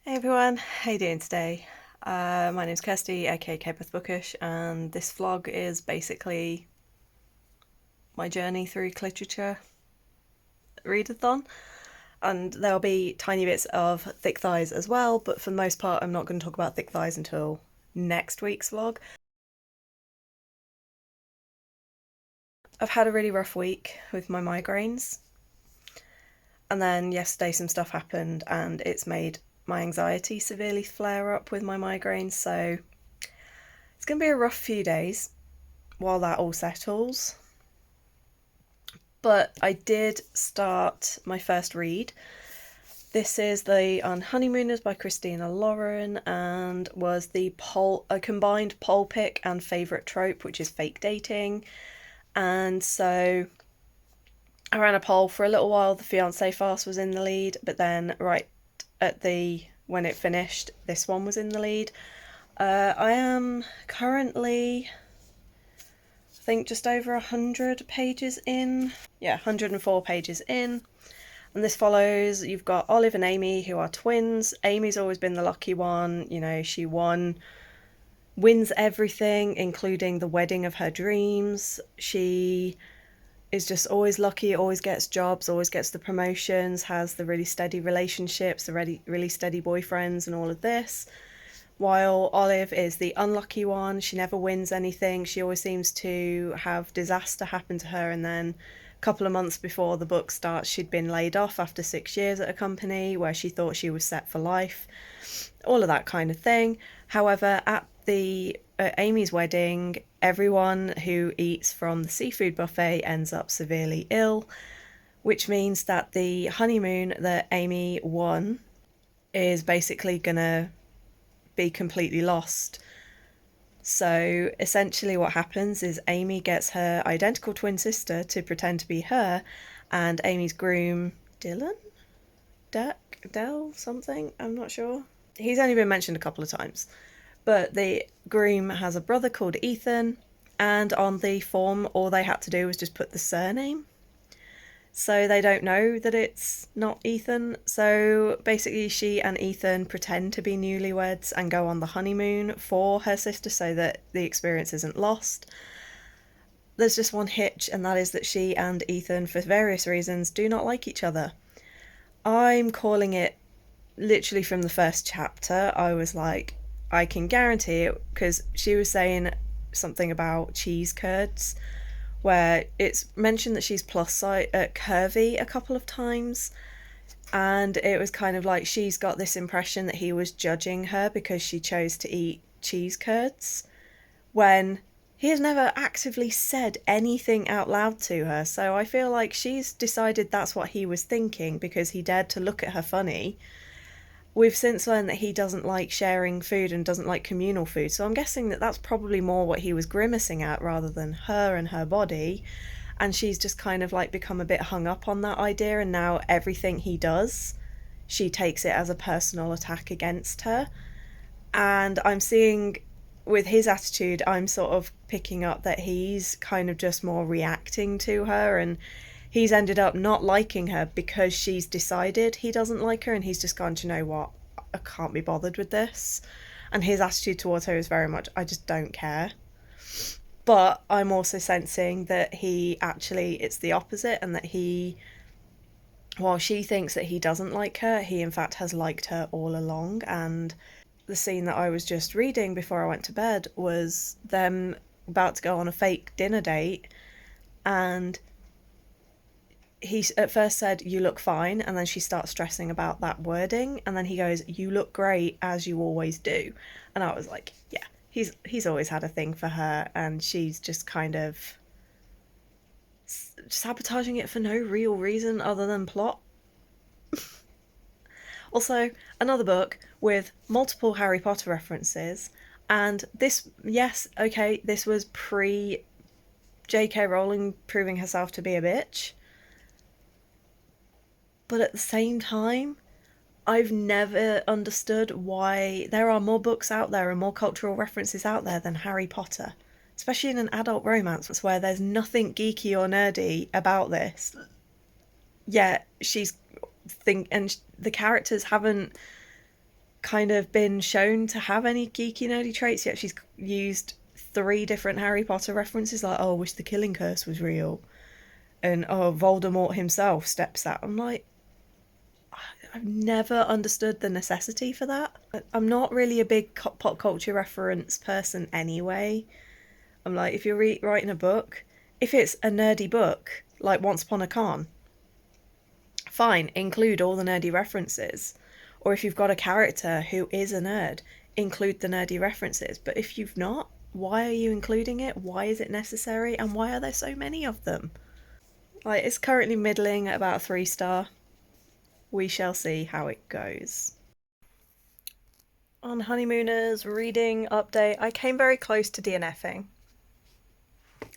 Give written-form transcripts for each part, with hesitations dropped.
Hey everyone, how you doing today? My name's Kirsty, aka Capeth Bookish, and this vlog is basically my journey through Cliterature Readathon. And there'll be tiny bits of thick thighs as well, but for the most part, I'm not going to talk about thick thighs until next week's vlog. I've had a really rough week with my migraines, and then yesterday some stuff happened, and it's made my anxiety severely flare up with my migraines, so it's going to be a rough few days while that all settles. But I did start my first read. This is the Honeymooners by Christina Lauren and was the a combined poll pick and favourite trope, which is fake dating. And so I ran a poll for a little while. The fiance farce was in the lead, but then right at when it finished, this one was in the lead. I am currently, I think, just over 100 pages in. Yeah, 104 pages in. And this follows, you've got Olive and Amy, who are twins. Amy's always been the lucky one. You know, she wins everything, including the wedding of her dreams. She is just always lucky, always gets jobs, always gets the promotions, has the really steady relationships, the really steady boyfriends, and all of this. While Olive is the unlucky one, she never wins anything. She always seems to have disaster happen to her, and then a couple of months before the book starts, she'd been laid off after 6 years at a company where she thought she was set for life. All of that kind of thing. However, at Amy's wedding, everyone who eats from the seafood buffet ends up severely ill, which means that the honeymoon that Amy won is basically gonna be completely lost. So essentially, what happens is Amy gets her identical twin sister to pretend to be her, and Amy's groom, Dylan? Dell? Something? I'm not sure. He's only been mentioned a couple of times. But the groom has a brother called Ethan, and on the form, all they had to do was just put the surname, so they don't know that it's not Ethan. So basically, she and Ethan pretend to be newlyweds and go on the honeymoon for her sister so that the experience isn't lost. There's just one hitch, and that is that she and Ethan, for various reasons, do not like each other. I'm calling it literally from the first chapter. I was like, I can guarantee it, because she was saying something about cheese curds, where it's mentioned that she's plus size, curvy a couple of times, and it was kind of like she's got this impression that he was judging her because she chose to eat cheese curds, when he has never actively said anything out loud to her. So I feel like she's decided that's what he was thinking because he dared to look at her funny. We've since learned that he doesn't like sharing food and doesn't like communal food, so I'm guessing that that's probably more what he was grimacing at rather than her and her body. And she's just kind of like become a bit hung up on that idea, and now everything he does, she takes it as a personal attack against her. And I'm seeing with his attitude, I'm sort of picking up that he's kind of just more reacting to her, and he's ended up not liking her because she's decided he doesn't like her, and he's just gone, do you know what? I can't be bothered with this. And his attitude towards her is very much, I just don't care. But I'm also sensing that it's the opposite, and that while she thinks that he doesn't like her, he in fact has liked her all along. And the scene that I was just reading before I went to bed was them about to go on a fake dinner date, and he at first said, "You look fine," and then she starts stressing about that wording, and then he goes, "You look great, as you always do." And I was like, yeah, he's always had a thing for her, and she's just kind of sabotaging it for no real reason other than plot. Also, another book with multiple Harry Potter references, and this, yes, okay, this was pre J.K. Rowling proving herself to be a bitch, but at the same time, I've never understood why there are more books out there and more cultural references out there than Harry Potter, especially in an adult romance where there's nothing geeky or nerdy about this. Yet and the characters haven't kind of been shown to have any geeky nerdy traits, yet she's used 3 different Harry Potter references, like, oh, I wish the killing curse was real, and oh, Voldemort himself steps out. I'm like, I've never understood the necessity for that. I'm not really a big pop culture reference person anyway. I'm like, if you're writing a book, if it's a nerdy book, like Once Upon a Con, fine, include all the nerdy references. Or if you've got a character who is a nerd, include the nerdy references. But if you've not, why are you including it? Why is it necessary? And why are there so many of them? Like, it's currently middling at about a 3-star. We shall see how it goes. On Honeymooner's reading update, I came very close to DNFing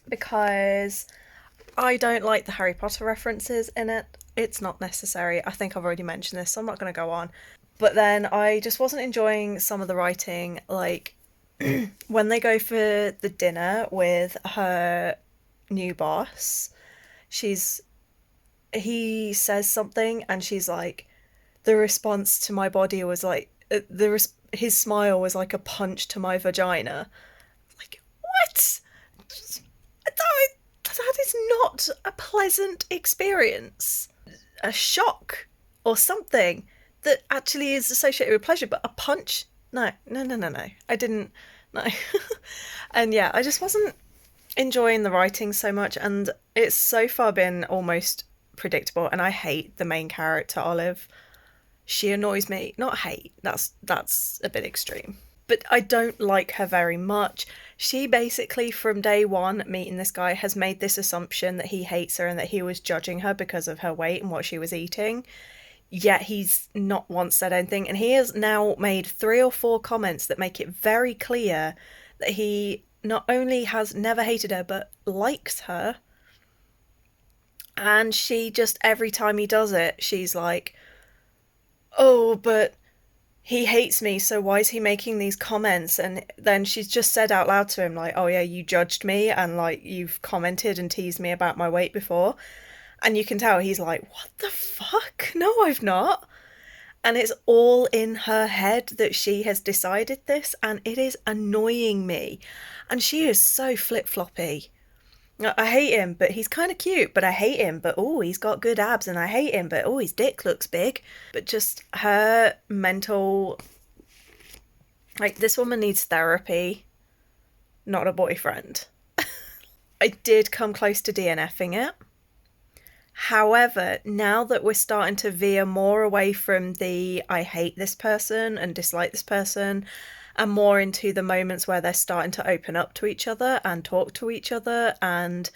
because I don't like the Harry Potter references in it. It's not necessary. I think I've already mentioned this, so I'm not going to go on. But then I just wasn't enjoying some of the writing, like when they go for the dinner with her new boss, he says something and she's like, the response to my body was like, his smile was like a punch to my vagina. Like, what? That is not a pleasant experience. A shock or something that actually is associated with pleasure, but a punch? No. I didn't. No. And yeah, I just wasn't enjoying the writing so much, and it's so far been almost predictable. And I hate the main character, Olive. She annoys me. Not hate, that's a bit extreme. But I don't like her very much. She basically, from day one meeting this guy, has made this assumption that he hates her and that he was judging her because of her weight and what she was eating. Yet he's not once said anything. And he has now made 3 or 4 comments that make it very clear that he not only has never hated her, but likes her. And she just, every time he does it, she's like, oh, but he hates me, so why is he making these comments? And then she's just said out loud to him, like, oh yeah, you judged me and like you've commented and teased me about my weight before. And you can tell he's like, what the fuck? No, I've not. And it's all in her head that she has decided this, and it is annoying me. And she is so flip-floppy. I hate him, but he's kind of cute, but I hate him, but oh, he's got good abs, and I hate him, but oh, his dick looks big. But just her mental... Like, this woman needs therapy, not a boyfriend. I did come close to DNFing it. However, now that we're starting to veer more away from the I hate this person and dislike this person, and more into the moments where they're starting to open up to each other and talk to each other, and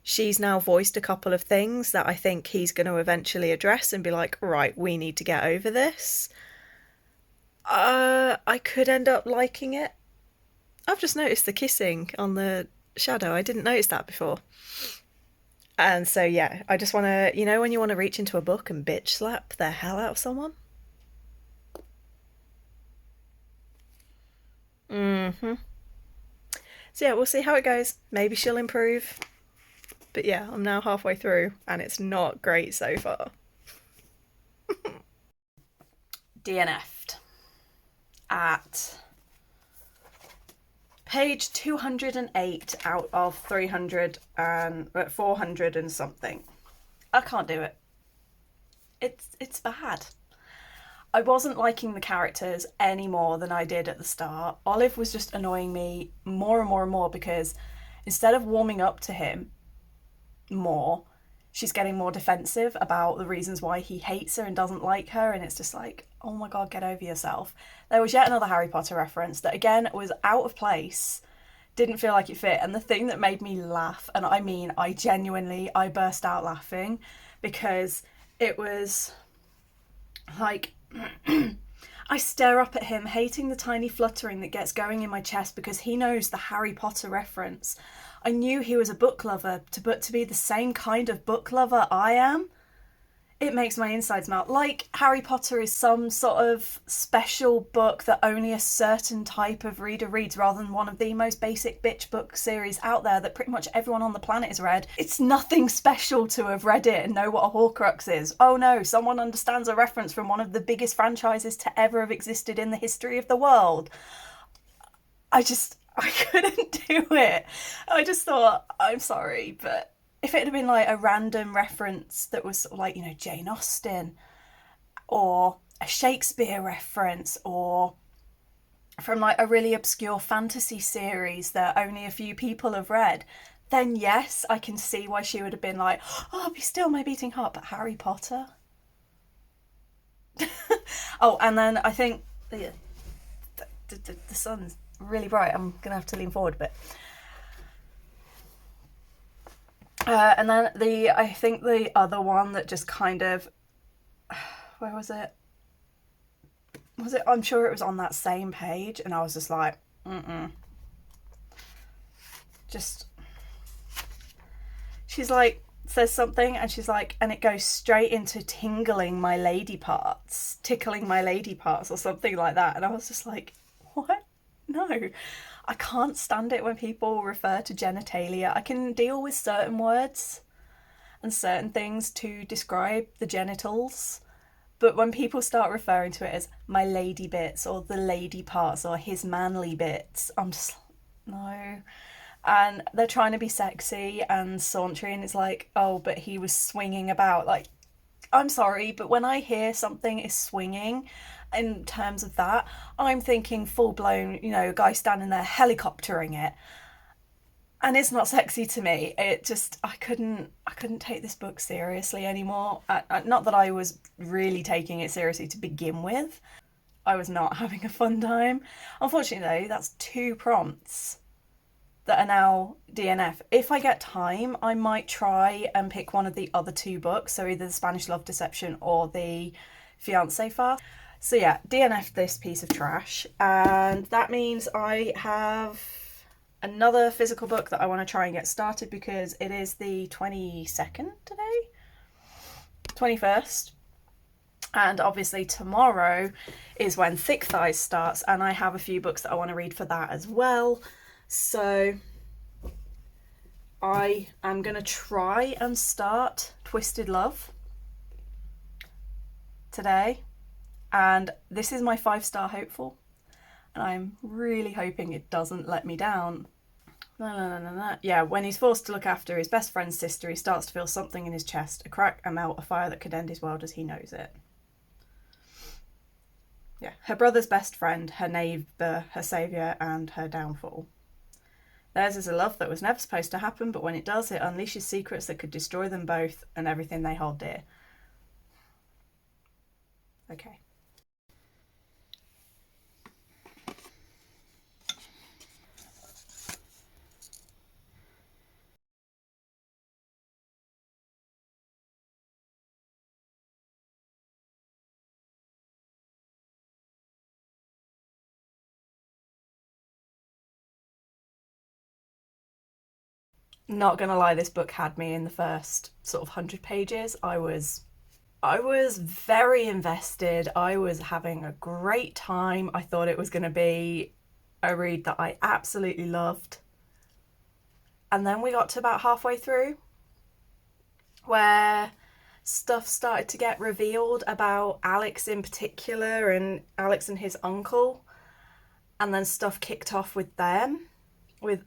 she's now voiced a couple of things that I think he's going to eventually address and be like, right, we need to get over this. I could end up liking it. I've just noticed the kissing on the shadow. I didn't notice that before. And so, yeah, I just want to, you know, when you want to reach into a book and bitch slap the hell out of someone? Mm-hmm. So, yeah, we'll see how it goes. Maybe she'll improve. But yeah, I'm now halfway through and it's not great so far. DNF'd at page 208 out of 300 and 400 and something. I can't do it. It's bad. I wasn't liking the characters any more than I did at the start. Olive was just annoying me more and more and more because instead of warming up to him more, she's getting more defensive about the reasons why he hates her and doesn't like her, and it's just like, oh my god, get over yourself. There was yet another Harry Potter reference that again was out of place, didn't feel like it fit, and the thing that made me laugh, and I mean I burst out laughing because it was like I stare up at him, hating the tiny fluttering that gets going in my chest because he knows the Harry Potter reference. I knew he was a book lover, but to be the same kind of book lover I am, It makes my insides melt. Like Harry Potter is some sort of special book that only a certain type of reader reads, rather than one of the most basic bitch book series out there that pretty much everyone on the planet has read. It's nothing special to have read it and know what a Horcrux is. Oh no, someone understands a reference from one of the biggest franchises to ever have existed in the history of the world. I couldn't do it. I just thought, I'm sorry, but if it had been like a random reference that was sort of like, Jane Austen, or a Shakespeare reference, or from like a really obscure fantasy series that only a few people have read, then yes, I can see why she would have been like, oh, be still my beating heart. But Harry Potter? Oh, and then I think the sun's really bright. I'm going to have to lean forward a bit. And then I think the other one that just kind of, where was it? I'm sure it was on that same page, and I was just like, just, she's like, says something, and she's like, and it goes straight into tickling my lady parts, or something like that. And I was just like, what? No. I can't stand it when people refer to genitalia. I can deal with certain words and certain things to describe the genitals, but when people start referring to it as my lady bits, or the lady parts, or his manly bits, I'm just, no. And they're trying to be sexy and sauntry, and it's like, oh, but he was swinging about. Like, I'm sorry, but when I hear something is swinging, in terms of that, I'm thinking full blown, guy standing there helicoptering it, and it's not sexy to me. It just, I couldn't take this book seriously anymore. Not that I was really taking it seriously to begin with. I was not having a fun time. Unfortunately, though, that's 2 prompts that are now DNF. If I get time, I might try and pick one of the other 2 books, so either the Spanish Love Deception or the Fiancé Fast. So yeah, DNF this piece of trash, and that means I have another physical book that I want to try and get started, because it is the 22nd today, 21st, and obviously tomorrow is when Thick Thighs starts, and I have a few books that I want to read for that as well. So I am going to try and start Twisted Love today, and this is my 5-star hopeful, and I'm really hoping it doesn't let me down. Yeah, when he's forced to look after his best friend's sister, he starts to feel something in his chest, a crack, a melt, a fire that could end his world as he knows it. Yeah, her brother's best friend, her neighbour, her saviour, and her downfall. Theirs is a love that was never supposed to happen, but when it does, it unleashes secrets that could destroy them both and everything they hold dear. Okay. Not gonna lie, this book had me in the first sort of 100 pages. I was very invested. I was having a great time. I thought it was going to be a read that I absolutely loved. And then we got to about halfway through, where stuff started to get revealed about Alex in particular, and Alex and his uncle, and then stuff kicked off with them,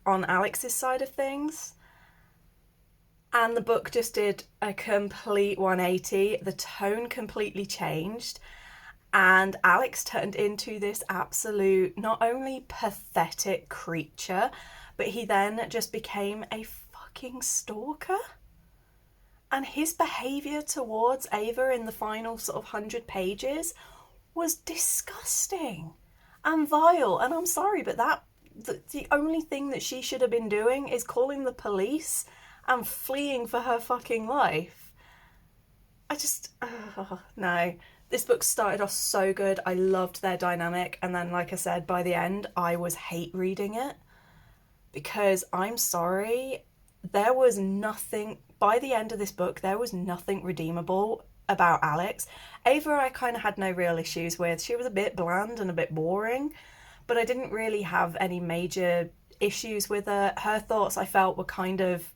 on Alex's side of things. And the book just did a complete 180. The tone completely changed, and Alex turned into this absolute, not only pathetic creature, but he then just became a fucking stalker. And his behaviour towards Ava in the final sort of 100 pages was disgusting and vile. And I'm sorry, but the only thing that she should have been doing is calling the police and fleeing for her fucking life. No. This book started off so good. I loved their dynamic. And then, like I said, by the end, I was hate reading it. Because, I'm sorry, there was nothing, by the end of this book, there was nothing redeemable about Alex. Ava I kind of had no real issues with. She was a bit bland and a bit boring, but I didn't really have any major issues with her. Her thoughts I felt were kind of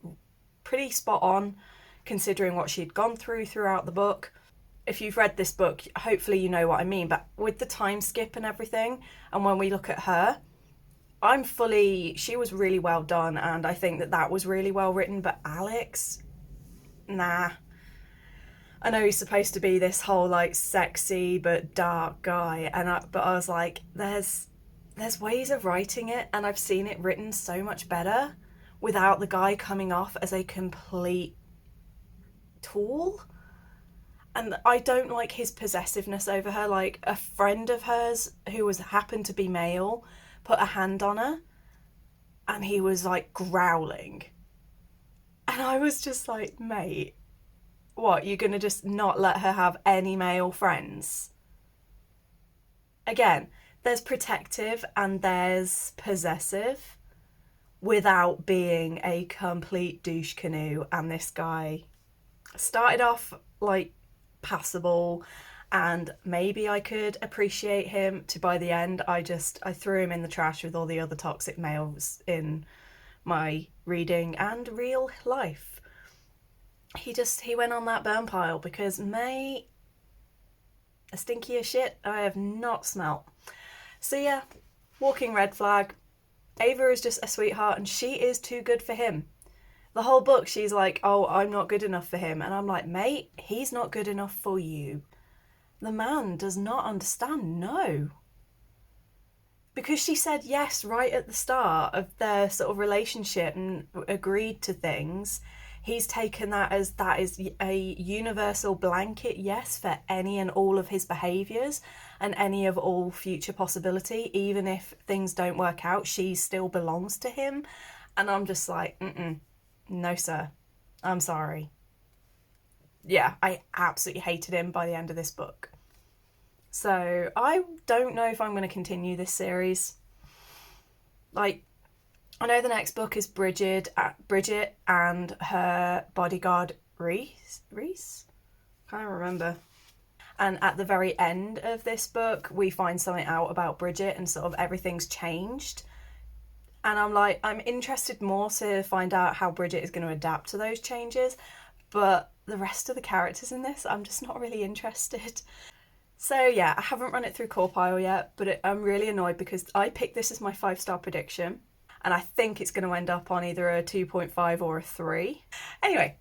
pretty spot on considering what she'd gone through throughout the book. If you've read this book, hopefully you know what I mean, but with the time skip and everything, and when we look at her, she was really well done, and I think that that was really well written, but Alex, nah. I know he's supposed to be this whole like sexy but dark guy, but I was like, there's ways of writing it, and I've seen it written so much better without the guy coming off as a complete tool. And I don't like his possessiveness over her. Like, a friend of hers who happened to be male put a hand on her, and he was like growling, and I was just like, mate, what, you're gonna just not let her have any male friends? Again, there's protective and there's possessive without being a complete douche canoe, and this guy started off like passable, and maybe I could appreciate him to by the end I threw him in the trash with all the other toxic males in my reading and real life. He went on that burn pile because, mate, a stinkier shit I have not smelt. So yeah, walking red flag. Ava is just a sweetheart, and she is too good for him. The whole book she's like, oh, I'm not good enough for him, and I'm like, mate, he's not good enough for you. The man does not understand, no. Because she said yes right at the start of their sort of relationship and agreed to things, he's taken that is a universal blanket yes for any and all of his behaviours and any of all future possibility. Even if things don't work out, she still belongs to him. And I'm just like, no sir, I'm sorry. Yeah, I absolutely hated him by the end of this book. So I don't know if I'm going to continue this series. Like, I know the next book is Bridget and her bodyguard Reese? Can't remember. And at the very end of this book, we find something out about Bridget, and sort of everything's changed. And I'm like, I'm interested more to find out how Bridget is going to adapt to those changes. But the rest of the characters in this, I'm just not really interested. So yeah, I haven't run it through Corpile yet, but I'm really annoyed because I picked this as my 5-star prediction, and I think it's going to end up on either a 2.5 or a 3. Anyway,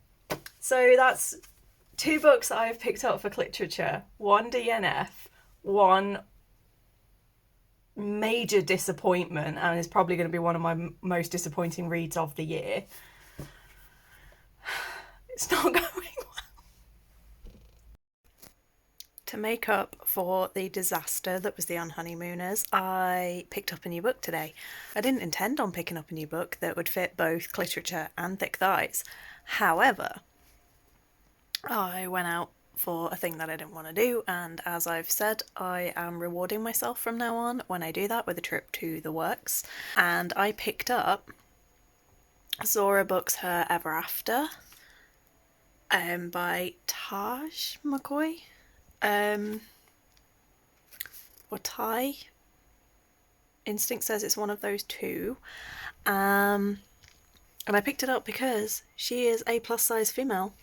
so that's 2 books that I've picked up for Cliterature. 1 DNF, 1 major disappointment, and is probably going to be one of my most disappointing reads of the year. It's not going well. To make up for the disaster that was the Unhoneymooners, I picked up a new book today. I didn't intend on picking up a new book that would fit both Cliterature and Thick Thighs. However, I went out for a thing that I didn't want to do, and as I've said, I am rewarding myself from now on when I do that with a trip to the works. And I picked up Zora Books' Her Ever After by Taj McCoy. Or Ty. Instinct says it's one of those two. And I picked it up because she is a plus size female.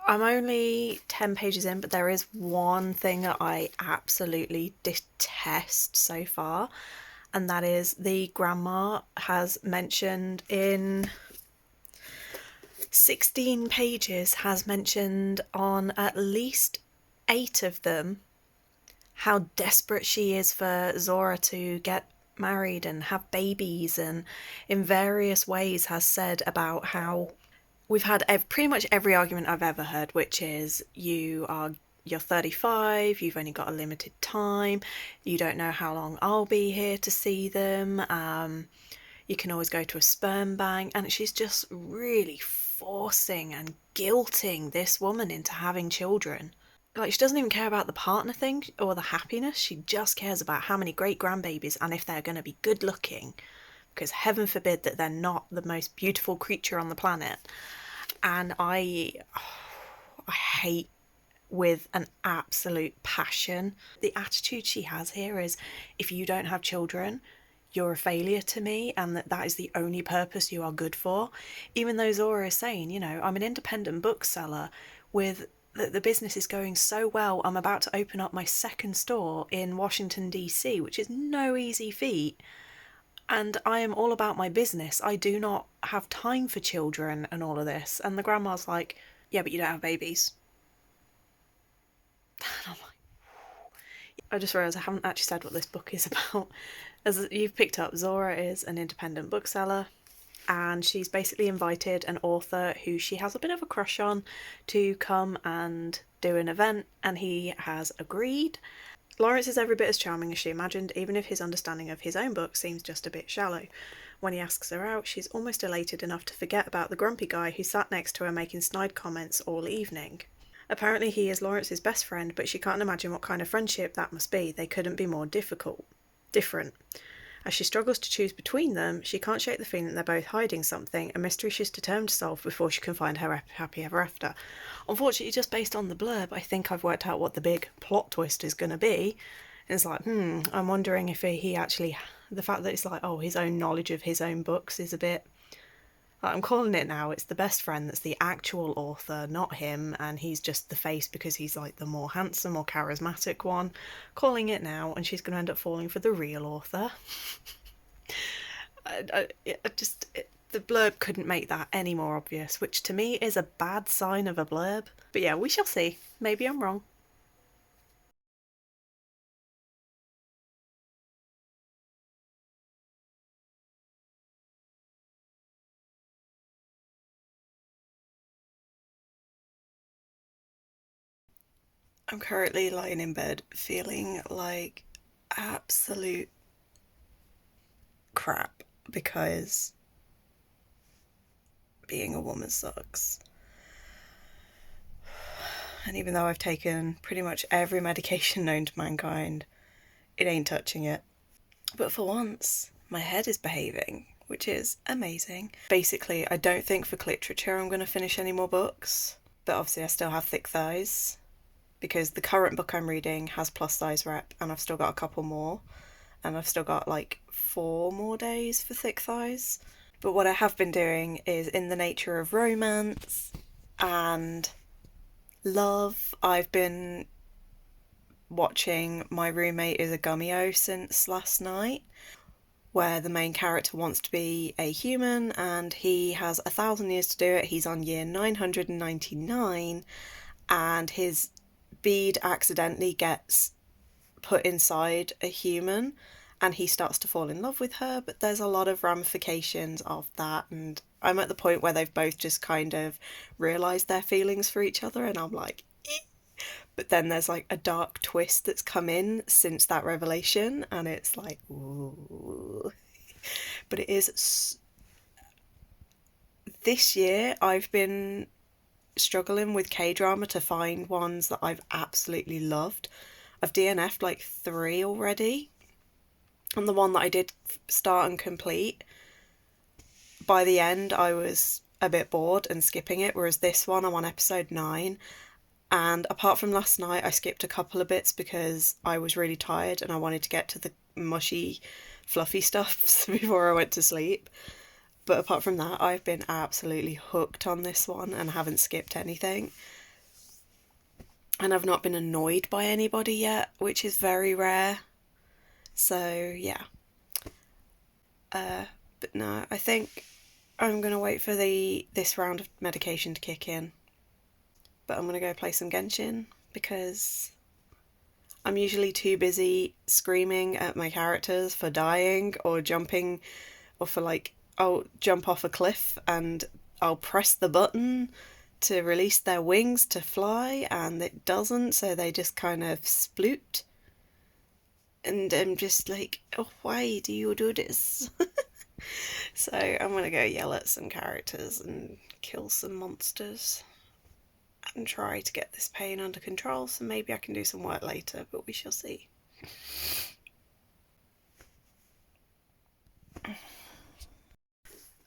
I'm only 10 pages in, but there is one thing that I absolutely detest so far, and that is the grandma has mentioned in 16 pages, has mentioned on at least 8 of them how desperate she is for Zora to get married and have babies, and in various ways has said about how we've had pretty much every argument I've ever heard, which is you're 35, you've only got a limited time, you don't know how long I'll be here to see them, you can always go to a sperm bank, and she's just really forcing and guilting this woman into having children. Like, she doesn't even care about the partner thing or the happiness, she just cares about how many great grandbabies and if they're going to be good looking, because heaven forbid that they're not the most beautiful creature on the planet. And I hate with an absolute passion. The attitude she has here is, if you don't have children, you're a failure to me, and that is the only purpose you are good for. Even though Zora is saying, you know, I'm an independent bookseller with the business is going so well, I'm about to open up my second store in Washington DC, which is no easy feat, and I am all about my business. I do not have time for children and all of this. And the grandma's like, yeah, but you don't have babies. And I'm like, I just realised I haven't actually said what this book is about. As you've picked up, Zora is an independent bookseller, and she's basically invited an author who she has a bit of a crush on to come and do an event, and he has agreed. Lawrence is every bit as charming as she imagined, even if his understanding of his own book seems just a bit shallow. When he asks her out, she's almost elated enough to forget about the grumpy guy who sat next to her making snide comments all evening. Apparently he is Lawrence's best friend, but she can't imagine what kind of friendship that must be. They couldn't be more different. As she struggles to choose between them, she can't shake the feeling they're both hiding something, a mystery she's determined to solve before she can find her happy ever after. Unfortunately, just based on the blurb, I think I've worked out what the big plot twist is going to be. And it's like, I'm wondering if he actually, the fact that it's like, oh, his own knowledge of his own books is a bit, I'm calling it now, it's the best friend that's the actual author, not him, and he's just the face because he's like the more handsome or charismatic one. Calling it now, and she's going to end up falling for the real author. The blurb couldn't make that any more obvious, which to me is a bad sign of a blurb. But yeah, we shall see. Maybe I'm wrong. I'm currently lying in bed feeling like absolute crap because being a woman sucks. And even though I've taken pretty much every medication known to mankind, it ain't touching it. But for once, my head is behaving, which is amazing. Basically, I don't think for Cliterature I'm going to finish any more books, but obviously I still have thick thighs, because the current book I'm reading has plus size rep, and I've still got a couple more, and I've still got like 4 more days for thick thighs. But what I have been doing is in the nature of romance and love. I've been watching My Roommate is a Gummio since last night, where the main character wants to be a human and he has 1,000 years to do it. He's on year 999 and his bead accidentally gets put inside a human and he starts to fall in love with her, but there's a lot of ramifications of that, and I'm at the point where they've both just kind of realised their feelings for each other, and I'm like, but then there's like a dark twist that's come in since that revelation, and it's like, ooh. But it is, this year I've been struggling with K-drama to find ones that I've absolutely loved. I've DNF'd like 3 already, and the one that I did start and complete, by the end I was a bit bored and skipping it, whereas this one I'm on episode 9, and apart from last night I skipped a couple of bits because I was really tired and I wanted to get to the mushy fluffy stuff before I went to sleep. But apart from that, I've been absolutely hooked on this one and haven't skipped anything. And I've not been annoyed by anybody yet, which is very rare. So, yeah. But no, I think I'm going to wait for this round of medication to kick in. But I'm going to go play some Genshin because I'm usually too busy screaming at my characters for dying or jumping, or for like, I'll jump off a cliff and I'll press the button to release their wings to fly and it doesn't, so they just kind of sploot. And I'm just like, oh, why do you do this? So I'm gonna go yell at some characters and kill some monsters and try to get this pain under control, so maybe I can do some work later, but we shall see.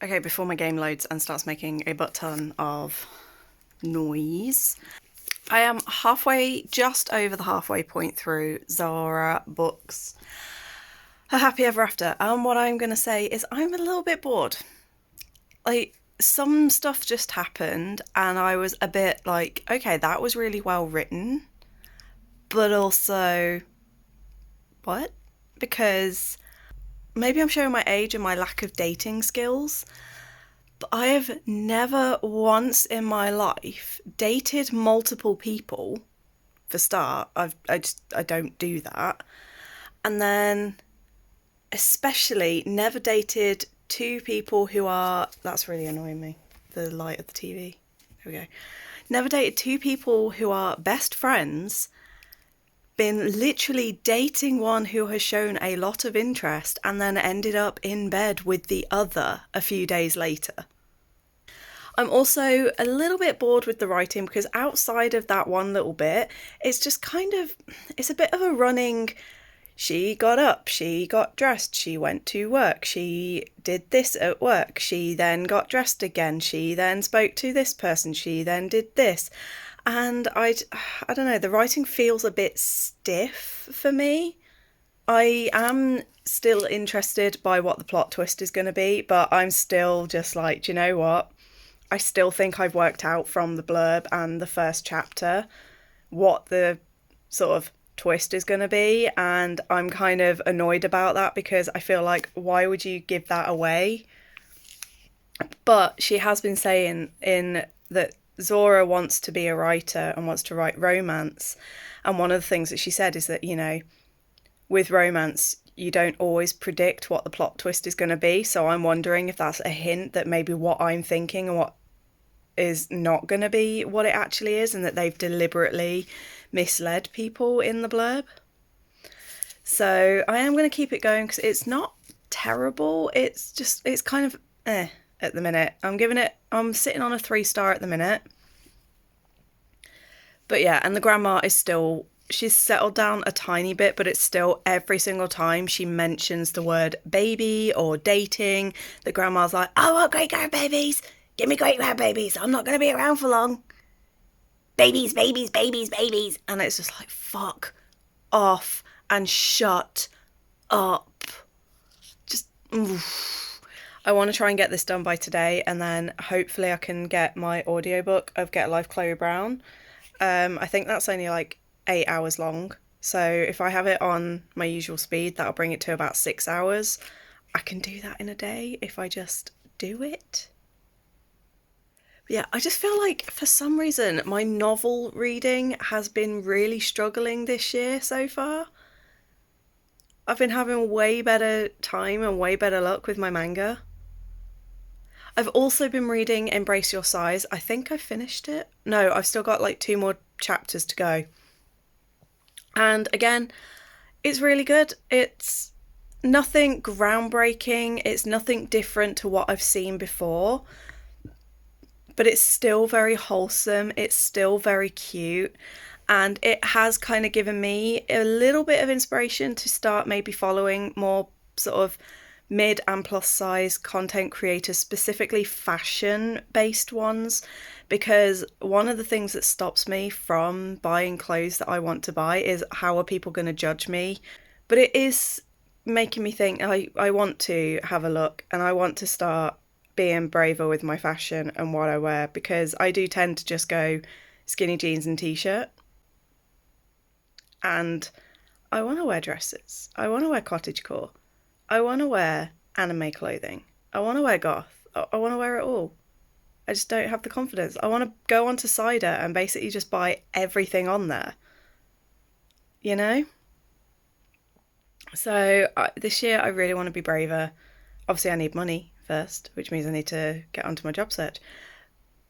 Okay, before my game loads and starts making a butt ton of noise, I am just over the halfway point through Zara books A Happy Ever After, and what I'm going to say is I'm a little bit bored. Like, some stuff just happened and I was a bit like, okay, that was really well written, but also, what? Because maybe I'm showing my age and my lack of dating skills, but I have never once in my life dated multiple people. For start, I don't do that. And then especially never dated two people who are, that's really annoying me, the light of the TV. There we go. Never dated two people who are best friends, been literally dating one who has shown a lot of interest and then ended up in bed with the other a few days later. I'm also a little bit bored with the writing because outside of that one little bit, it's just it's a bit of a running, she got up, she got dressed, she went to work, she did this at work, she then got dressed again, she then spoke to this person, she then did this. And I don't know, the writing feels a bit stiff for me. I am still interested by what the plot twist is going to be, but I'm still just like, do you know what? I still think I've worked out from the blurb and the first chapter what the sort of twist is going to be, and I'm kind of annoyed about that because I feel like, why would you give that away? But she has been saying in that Zora wants to be a writer and wants to write romance, and one of the things that she said is that, you know, with romance you don't always predict what the plot twist is going to be, so I'm wondering if that's a hint that maybe what I'm thinking and what is not going to be what it actually is, and that they've deliberately misled people in the blurb. So I am going to keep it going because it's not terrible, it's kind of at the minute. I'm sitting on a 3-star at the minute. But yeah, and the grammar is still, she's settled down a tiny bit, but it's still every single time she mentions the word baby or dating, the grandma's like, I want great grandbabies. Give me great grandbabies. I'm not going to be around for long. Babies, babies, babies, babies. And it's just like, fuck off and shut up. Just, oof. I want to try and get this done by today, and then hopefully I can get my audiobook of Get a Life Chloe Brown. I think that's only like 8 hours long. So if I have it on my usual speed, that'll bring it to about 6 hours. I can do that in a day if I just do it. But yeah, I just feel like for some reason my novel reading has been really struggling this year so far. I've been having way better time and way better luck with my manga. I've also been reading Embrace Your Size. I think I finished it. No, I've still got like 2 more chapters to go. And again, it's really good. It's nothing groundbreaking. It's nothing different to what I've seen before. But it's still very wholesome. It's still very cute. And it has kind of given me a little bit of inspiration to start maybe following more sort of mid and plus size content creators, specifically fashion based ones, because one of the things that stops me from buying clothes that I want to buy is how are people going to judge me. But it is making me think I want to have a look, and I want to start being braver with my fashion and what I wear, because I do tend to just go skinny jeans and t-shirt, and I want to wear dresses, I want to wear cottagecore, I want to wear anime clothing, I want to wear goth, I want to wear it all. I just don't have the confidence. I want to go onto Cider and basically just buy everything on there, you know? So this year I really want to be braver. Obviously I need money first, which means I need to get onto my job search.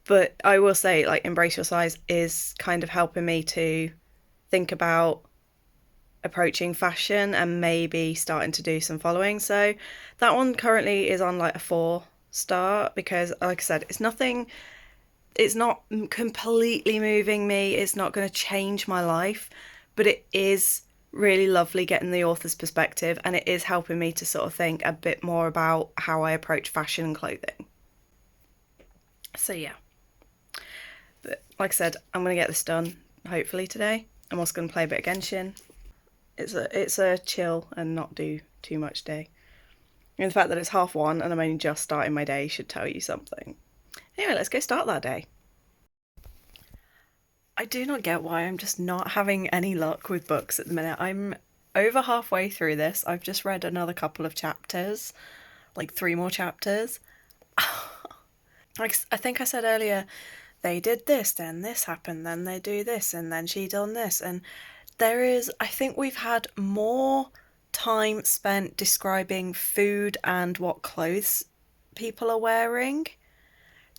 But I will say, like, Embrace Your Size is kind of helping me to think about approaching fashion and maybe starting to do some following. So that one currently is on like a 4-star because, like I said, it's not completely moving me. It's not going to change my life, but it is really lovely getting the author's perspective, and it is helping me to sort of think a bit more about how I approach fashion and clothing. So yeah, but like I said, I'm going to get this done hopefully today. I'm also going to play a bit of Genshin. It's a chill and not do too much day. And the fact that it's 1:30 and I'm only just starting my day should tell you something. Anyway, let's go start that day. I do not get why I'm just not having any luck with books at the minute. I'm over halfway through this. I've just read another couple of chapters, like 3 more chapters. Like I think I said earlier, they did this, then this happened, then they do this, and then she done this. And I think we've had more time spent describing food and what clothes people are wearing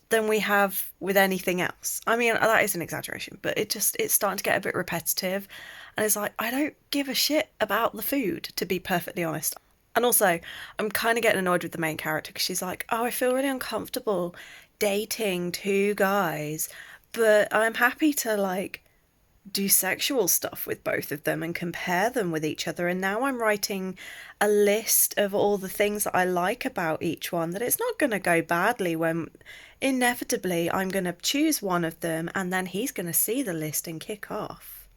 than we have with anything else. I mean, that is an exaggeration, but it's starting to get a bit repetitive. And it's like, I don't give a shit about the food, to be perfectly honest. And also, I'm kind of getting annoyed with the main character because she's like, oh, I feel really uncomfortable dating 2 guys, but I'm happy to like do sexual stuff with both of them and compare them with each other. And now I'm writing a list of all the things that I like about each one, that it's not going to go badly when inevitably I'm going to choose one of them and then he's going to see the list and kick off.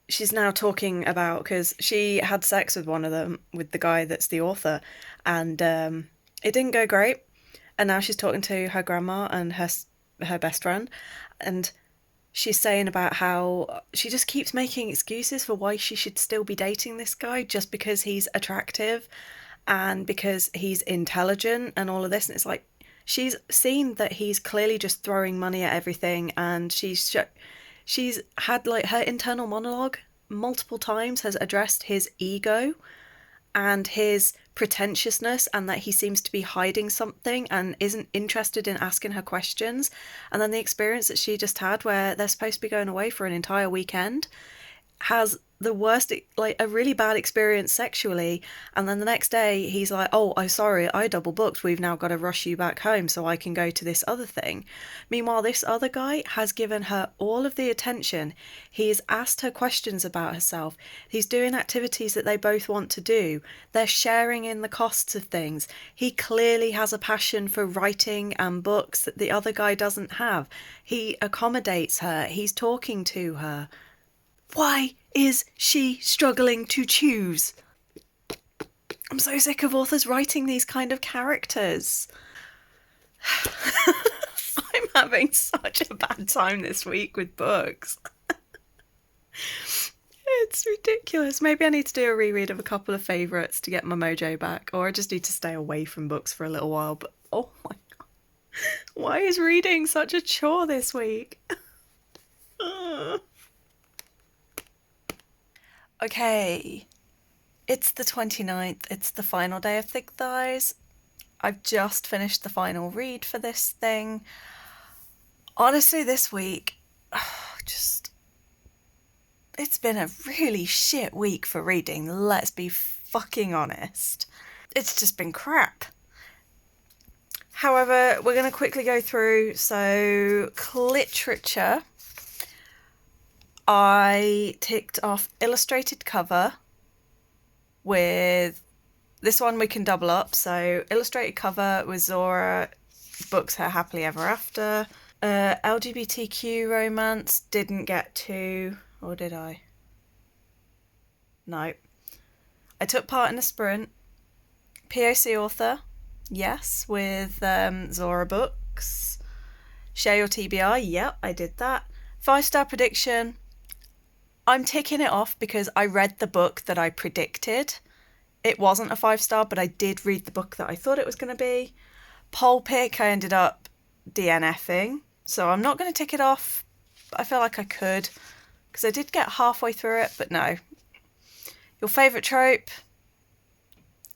She's now talking about, because she had sex with one of them, with the guy that's the author, and it didn't go great. And now she's talking to her grandma and her best friend, and she's saying about how she just keeps making excuses for why she should still be dating this guy just because he's attractive and because he's intelligent and all of this. And it's like, she's seen that he's clearly just throwing money at everything, and she's had like her internal monologue multiple times has addressed his ego and his pretentiousness, and that he seems to be hiding something and isn't interested in asking her questions. And then the experience that she just had, where they're supposed to be going away for an entire weekend, has the worst, like a really bad experience sexually, and then the next day he's like, oh, I'm sorry, I double booked, we've now got to rush you back home so I can go to this other thing. Meanwhile, this other guy has given her all of the attention. He's asked her questions about herself, he's doing activities that they both want to do, they're sharing in the costs of things. He clearly has a passion for writing and books that the other guy doesn't have. He accommodates her, he's talking to her. Why is she struggling to choose? I'm so sick of authors writing these kind of characters. I'm having such a bad time this week with books. It's ridiculous. Maybe I need to do a reread of a couple of favourites to get my mojo back, or I just need to stay away from books for a little while. But oh my god, why is reading such a chore this week? Okay, it's the 29th, it's the final day of Thick Thighs. I've just finished the final read for this thing. Honestly, this week, it's been a really shit week for reading, let's be fucking honest. It's just been crap. However, we're going to quickly go through. So, Cliterature, I ticked off illustrated cover with this one. We can double up. So illustrated cover with Zora books Her Happily Ever After. LGBTQ romance didn't get to, or did I? No. I took part in a sprint. POC author, yes, with Zora books. Share your TBR, yep, I did that. 5-star prediction. I'm ticking it off because I read the book that I predicted. It wasn't a 5-star, but I did read the book that I thought it was going to be. Poll pick, I ended up DNFing, so I'm not going to tick it off. I feel like I could, because I did get halfway through it, but no. Your favourite trope,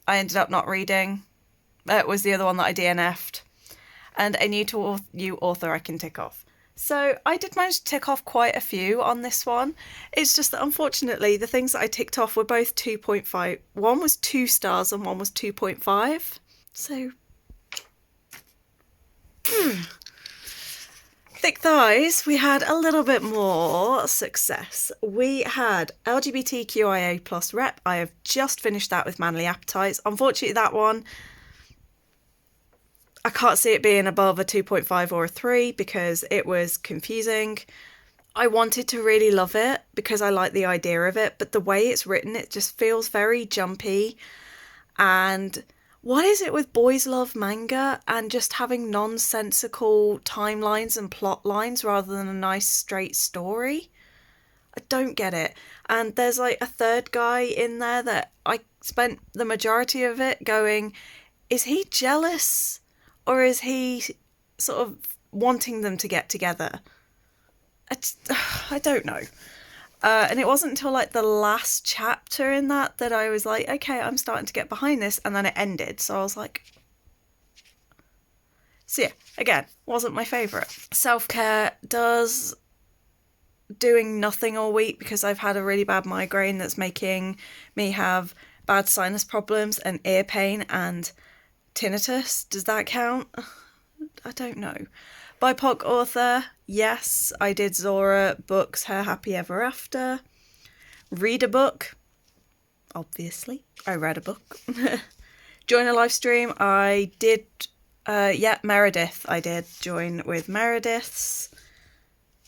I ended up not reading. That was the other one that I DNF'd. And a new author I can tick off. So I did manage to tick off quite a few on this one. It's just that unfortunately the things that I ticked off were both 2.5. One was 2 stars and one was 2.5. So Thick Thighs, we had a little bit more success. We had LGBTQIA plus rep. I have just finished that with Manly Appetites. Unfortunately, that one, I can't see it being above a 2.5 or a 3 because it was confusing. I wanted to really love it because I like the idea of it, but the way it's written, it just feels very jumpy. And what is it with boys love manga and just having nonsensical timelines and plot lines rather than a nice straight story? I don't get it. And there's like a third guy in there that I spent the majority of it going, is he jealous or is he sort of wanting them to get together? I don't know. And it wasn't until like the last chapter in that I was like, okay, I'm starting to get behind this. And then it ended. So I was like, so yeah, again, wasn't my favourite. Self-care does doing nothing all week because I've had a really bad migraine that's making me have bad sinus problems and ear pain and tinnitus. Does that count? I don't know. BIPOC author, yes, I did Zora Books' Her Happy Ever After. Read a book, obviously. I read a book. Join a live stream, I did, Meredith. I did join with Meredith's.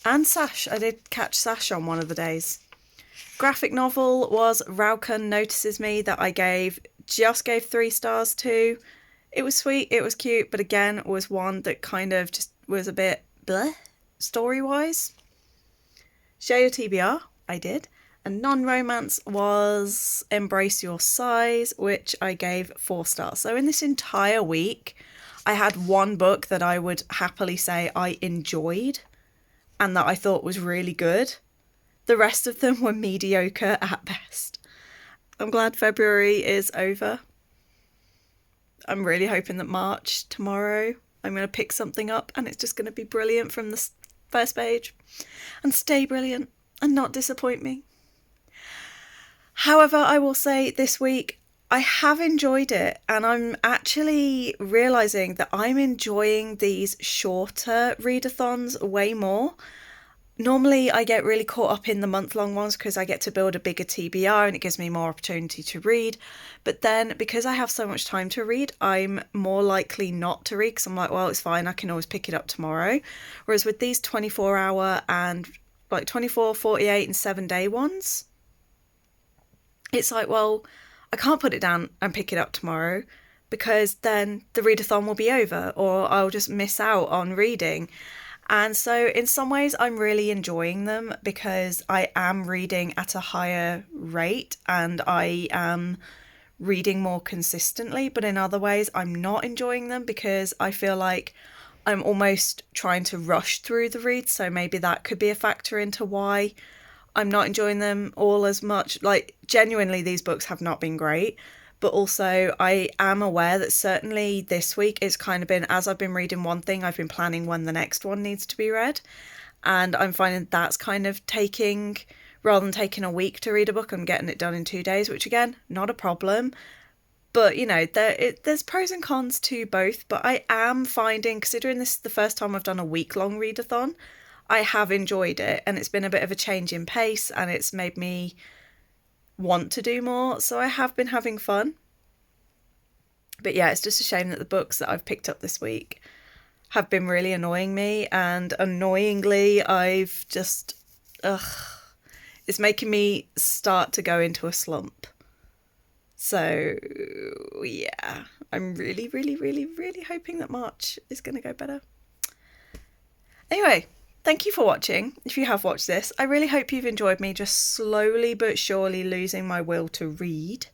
And Sash, I did catch Sash on one of the days. Graphic novel was Raukun Notices Me that I just gave 3 stars to. It was sweet, it was cute, but again, was one that kind of just was a bit bleh, story-wise. Share Your TBR, I did. And non-romance was Embrace Your Size, which I gave 4 stars. So in this entire week, I had one book that I would happily say I enjoyed and that I thought was really good. The rest of them were mediocre at best. I'm glad February is over. I'm really hoping that March, tomorrow, I'm going to pick something up and it's just going to be brilliant from the first page and stay brilliant and not disappoint me. However, I will say this week, I have enjoyed it and I'm actually realising that I'm enjoying these shorter readathons way more. Normally I get really caught up in the month-long ones because I get to build a bigger TBR and it gives me more opportunity to read. But then because I have so much time to read, I'm more likely not to read because I'm like, well, it's fine, I can always pick it up tomorrow. Whereas with these 24-hour and like 24, 48 and 7-day ones, it's like, well, I can't put it down and pick it up tomorrow because then the readathon will be over or I'll just miss out on reading. And so in some ways I'm really enjoying them because I am reading at a higher rate and I am reading more consistently. But in other ways I'm not enjoying them because I feel like I'm almost trying to rush through the read. So maybe that could be a factor into why I'm not enjoying them all as much. Like genuinely these books have not been great. But also I am aware that certainly this week it's kind of been, as I've been reading one thing, I've been planning when the next one needs to be read. And I'm finding that's kind of taking, rather than taking a week to read a book, I'm getting it done in 2 days, which again, not a problem. But, you know, there's pros and cons to both. But I am finding, considering this is the first time I've done a week-long readathon, I have enjoyed it. And it's been a bit of a change in pace and it's made me want to do more, so I have been having fun. But yeah, it's just a shame that the books that I've picked up this week have been really annoying me, and annoyingly I've just it's making me start to go into a slump. So yeah, I'm really hoping that March is going to go better. Anyway, thank you for watching. If you have watched this, I really hope you've enjoyed me just slowly but surely losing my will to read.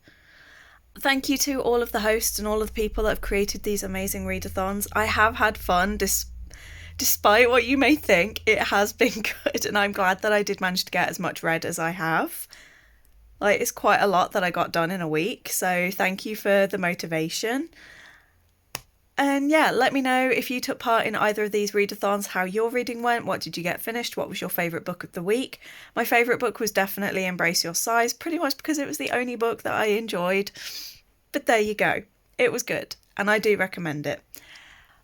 Thank you to all of the hosts and all of the people that have created these amazing readathons. I have had fun despite what you may think. It has been good and I'm glad that I did manage to get as much read as I have. Like, it's quite a lot that I got done in a week, so thank you for the motivation. And yeah, let me know if you took part in either of these readathons, how your reading went, what did you get finished, what was your favourite book of the week. My favourite book was definitely Embrace Your Size, pretty much because it was the only book that I enjoyed. But there you go, it was good, and I do recommend it.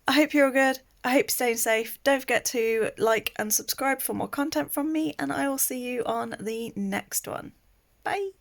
I hope you're all good, I hope you're staying safe. Don't forget to like and subscribe for more content from me, and I will see you on the next one. Bye!